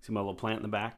See my little plant in the back?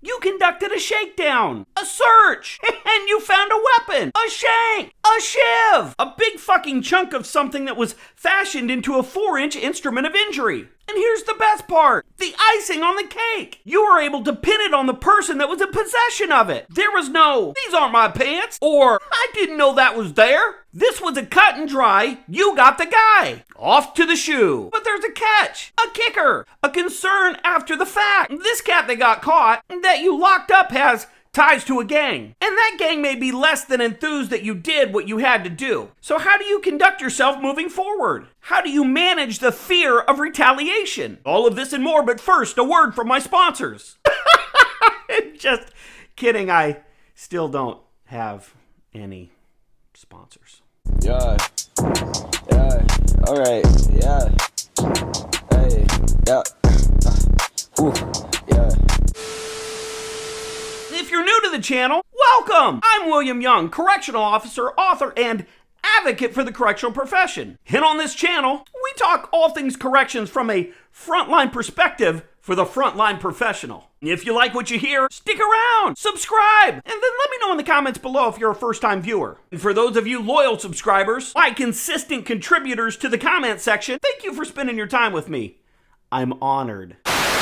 You conducted a shakedown, a search, and you found a weapon, a shank, a shiv, a big fucking chunk of something that was fashioned into a 4-inch instrument of injury. And here's the best part, the icing on the cake. You were able to pin it on the person that was in possession of it. There was no, these aren't my pants, or I didn't know that was there. This was a cut and dry, you got the guy. Off to the shoe. But there's a catch, a kicker, a concern after the fact. This cat that got caught, that you locked up has ties to a gang. And that gang may be less than enthused that you did what you had to do. So how do you conduct yourself moving forward? How do you manage the fear of retaliation? All of this and more, but first, a word from my sponsors. Just kidding, I still don't have any sponsors. Yeah, alright, yeah, hey, yeah, yeah. If you're new to the channel, welcome! I'm William Young, correctional officer, author, and advocate for the correctional profession. And on this channel, we talk all things corrections from a frontline perspective for the frontline professional. If you like what you hear, stick around, subscribe, and then let me know in the comments below if you're a first-time viewer. And for those of you loyal subscribers, my consistent contributors to the comment section, thank you for spending your time with me. I'm honored.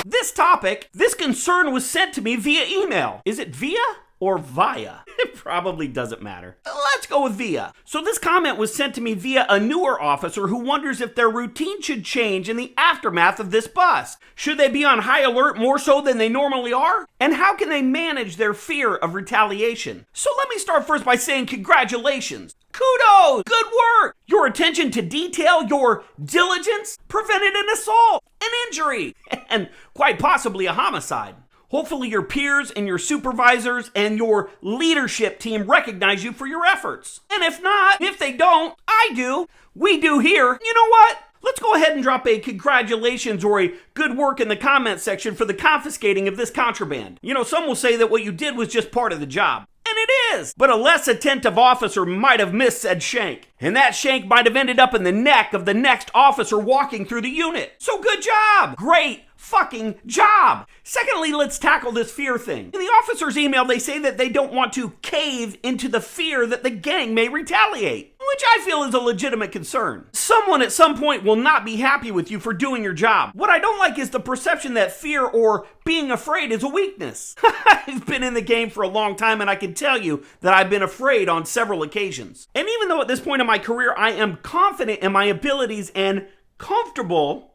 This topic, this concern was sent to me via email. Is it via or via? It probably doesn't matter. Let's go with via. So this comment was sent to me via a newer officer who wonders if their routine should change in the aftermath of this bust. Should they be on high alert more so than they normally are? And how can they manage their fear of retaliation? So let me start first by saying congratulations. Kudos! Good work! Your attention to detail, your diligence, prevented an assault, an injury, and quite possibly a homicide. Hopefully your peers and your supervisors and your leadership team recognize you for your efforts. And if not, if they don't, I do, we do here, you know what? Let's go ahead and drop a congratulations or a good work in the comment section for the confiscating of this contraband. You know, some will say that what you did was just part of the job. And it is, but a less attentive officer might have missed said shank. And that shank might have ended up in the neck of the next officer walking through the unit. So good job. Great fucking job. Secondly, let's tackle this fear thing. In the officer's email, they say that they don't want to cave into the fear that the gang may retaliate, which I feel is a legitimate concern. Someone at some point will not be happy with you for doing your job. What I don't like is the perception that fear or being afraid is a weakness. I've been in the game for a long time and I can tell you that I've been afraid on several occasions. And even though at this point in my career I am confident in my abilities and comfortable,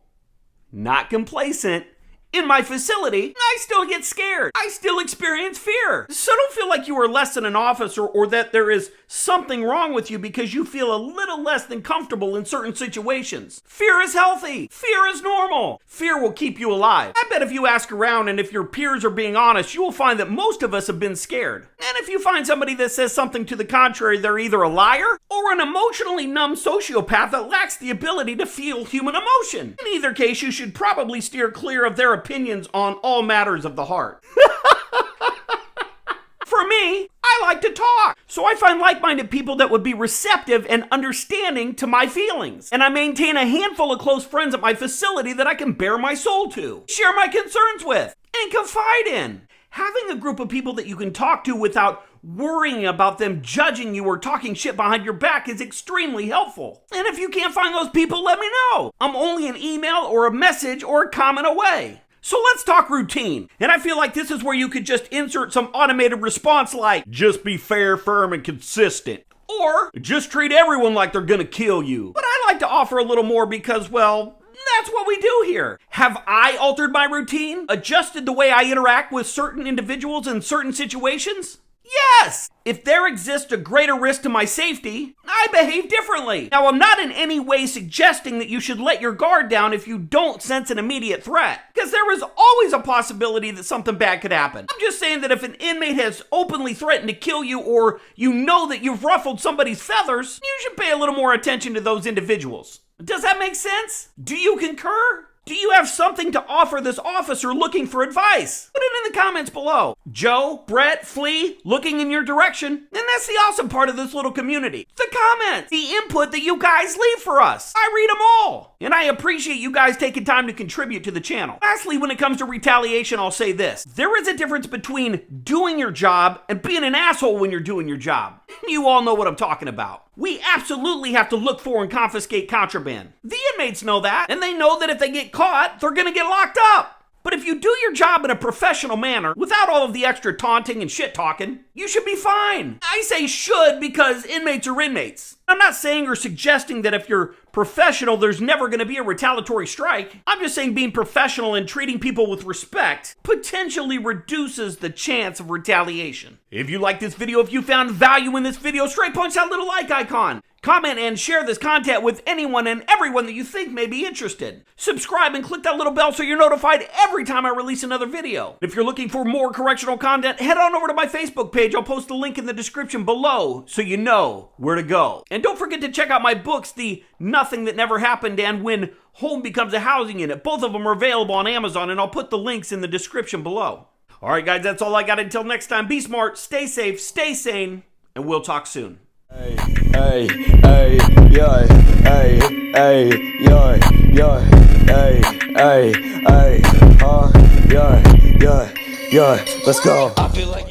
not complacent, in my facility, I still get scared. I still experience fear. So don't feel like you are less than an officer or that there is something wrong with you because you feel a little less than comfortable in certain situations. Fear is healthy. Fear is normal. Fear will keep you alive. I bet if you ask around and if your peers are being honest, you will find that most of us have been scared. And if you find somebody that says something to the contrary, they're either a liar or an emotionally numb sociopath that lacks the ability to feel human emotion. In either case, you should probably steer clear of their opinions on all matters of the heart. For me, I like to talk. So I find like-minded people that would be receptive and understanding to my feelings. And I maintain a handful of close friends at my facility that I can bare my soul to, share my concerns with, and confide in. Having a group of people that you can talk to without worrying about them judging you or talking shit behind your back is extremely helpful. And if you can't find those people, let me know. I'm only an email or a message or a comment away. So let's talk routine. And I feel like this is where you could just insert some automated response like, just be fair, firm, and consistent. Or, just treat everyone like they're gonna kill you. But I like to offer a little more because, well, that's what we do here. Have I altered my routine? Adjusted the way I interact with certain individuals in certain situations? Yes! If there exists a greater risk to my safety, I behave differently. Now, I'm not in any way suggesting that you should let your guard down if you don't sense an immediate threat, because there is always a possibility that something bad could happen. I'm just saying that if an inmate has openly threatened to kill you or you know that you've ruffled somebody's feathers, you should pay a little more attention to those individuals. Does that make sense? Do you concur? Do you have something to offer this officer looking for advice? Put it in the comments below. Joe, Brett, Flea, looking in your direction. And that's the awesome part of this little community. The comments, the input that you guys leave for us. I read them all. And I appreciate you guys taking time to contribute to the channel. Lastly, when it comes to retaliation, I'll say this. There is a difference between doing your job and being an asshole when you're doing your job. You all know what I'm talking about. We absolutely have to look for and confiscate contraband. The inmates know that, and they know that if they get caught, they're gonna get locked up. But if you do your job in a professional manner, without all of the extra taunting and shit talking, you should be fine. I say should because inmates are inmates. I'm not saying or suggesting that if you're professional, there's never going to be a retaliatory strike. I'm just saying being professional and treating people with respect potentially reduces the chance of retaliation. If you like this video, if you found value in this video, straight punch that little like icon. Comment and share this content with anyone and everyone that you think may be interested. Subscribe and click that little bell so you're notified every time I release another video. If you're looking for more correctional content, head on over to my Facebook page. I'll post the link in the description below so you know where to go. And don't forget to check out my books, The Nothing That Never Happened and When Home Becomes a Housing Unit. Both of them are available on Amazon, and I'll put the links in the description below. All right, guys, that's all I got. Until next time, be smart, stay safe, stay sane, and we'll talk soon. Hey, hey, hey, yo, hey, hey, yo, yo, hey, hey, hey, yo, yo, yo, let's go. I feel like